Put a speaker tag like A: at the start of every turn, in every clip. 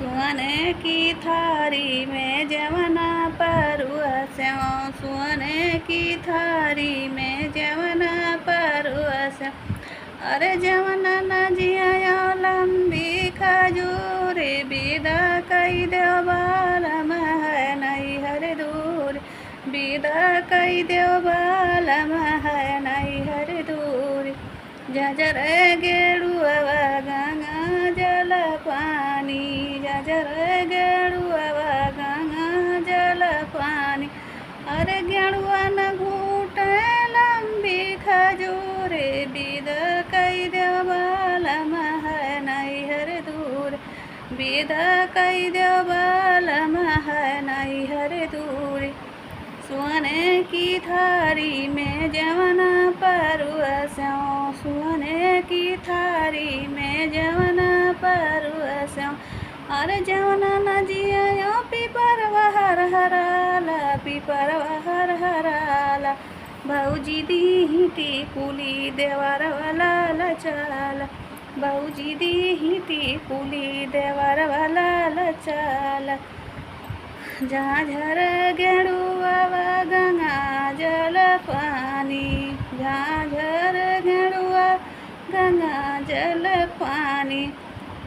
A: सोने की थारी में जवना परुआ स्यों, सोने की थारी में जवना परुआ स्यों। अरे जवना न जिया लंबी खजूरी, विदा कई देव बालम है नहीं हर दूर, विदा कई देव बालम है नहीं हर दूर। जजर गेरुआ गंगा जल पानी, जजर गेरुआ गंगा जल पानी। अरे गेरुआ न घूटे लंबी खजूरे, विद कई देव बालम है नहीं हर दूर, विद कई देव बालम है नहीं हर दूर। सोने की थारी में जवना परुआ स्यों, सोने की थारी में जवना परुआ स्यों। अरे जवना न जिया पीपर हर हराला, पीपर हर हराला। भौजी दीहिती कुली देवर वाला लचाला, भौजी दीहिती कुली देवर वाला लचाला। झाझर गेरुआ गंगा जल पानी, झाझर गेरुआ गंगा जल पानी।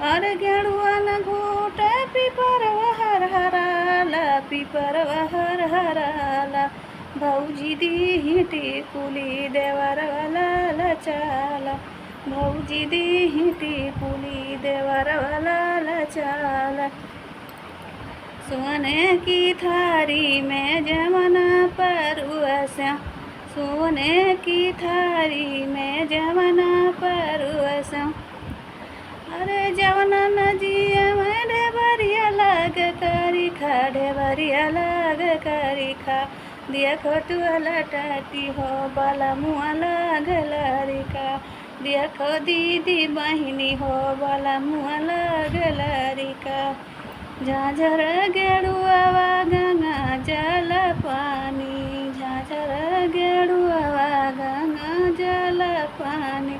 A: और गेरुआ न घूट पीपर हर हराला, पीपर हर हराला। भौजी दीहिती कुली देवर वाला लचाला, भौजी दीहिती कुली देवर वाला लचाला। सोने की थारी में जवना परुआ स्यों, सोने की थारी में जवना परुआ स्यों। अरे जवना न जिया में ढेबरिया लाग करी खा, ढेबरिया लाग करी खा। दिया खोटुआ लटाती हो बाला मुआ लाग लरिका, दिया खो दीदी बहिनी हो बाला मुआ लाग लरिका। झाझर गेरुआ गंगा जल पानी, झाझर गेरुआ गंगा जल पानी।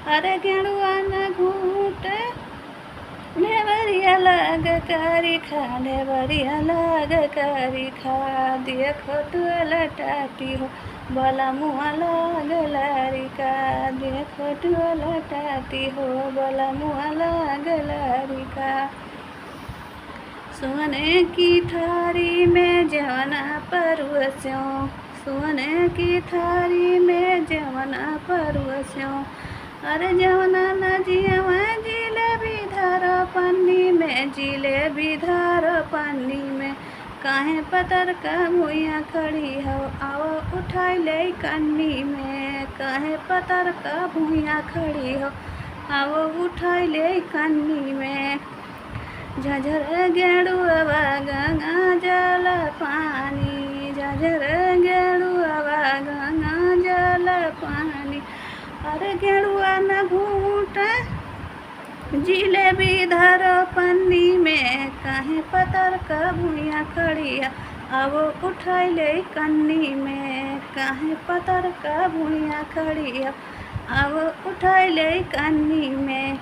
A: अरे गेरुआ न घूट ढेबरिया लाग करी खा, ढेबरिया लाग करी खा। दिया खोटुआ लटाती हो बाला मुआ लाग लरिका, दिया खोटुआ लटाती हो बाला मुआ लाग लरिका। सोने की थारी में जवना परुआ स्यों, सोने की थारी में जवना परुआ स्यों। अरे जवना न जिया जिलेबी धारो पन्नी में, जिलेबी धारो पन्नी में। काहे पतर का भुइया खड़ी हो आओ उठाई ले कन्नी में, काहे पतर का भुइया खड़ी हो आओ उठाई ले कन्नी में। झाझर गेरुआ गंगा जल पानी, झाझर गेरुआ गंगा जल पानी। अरे गेरुआ न घूट जिलेबी धरो पन्नी में, काहे पतर का भुइया खड़िया अब उठाई ले कन्नी में, काहे पतर का भुइया खड़िया अब उठाई ले कन्नी में।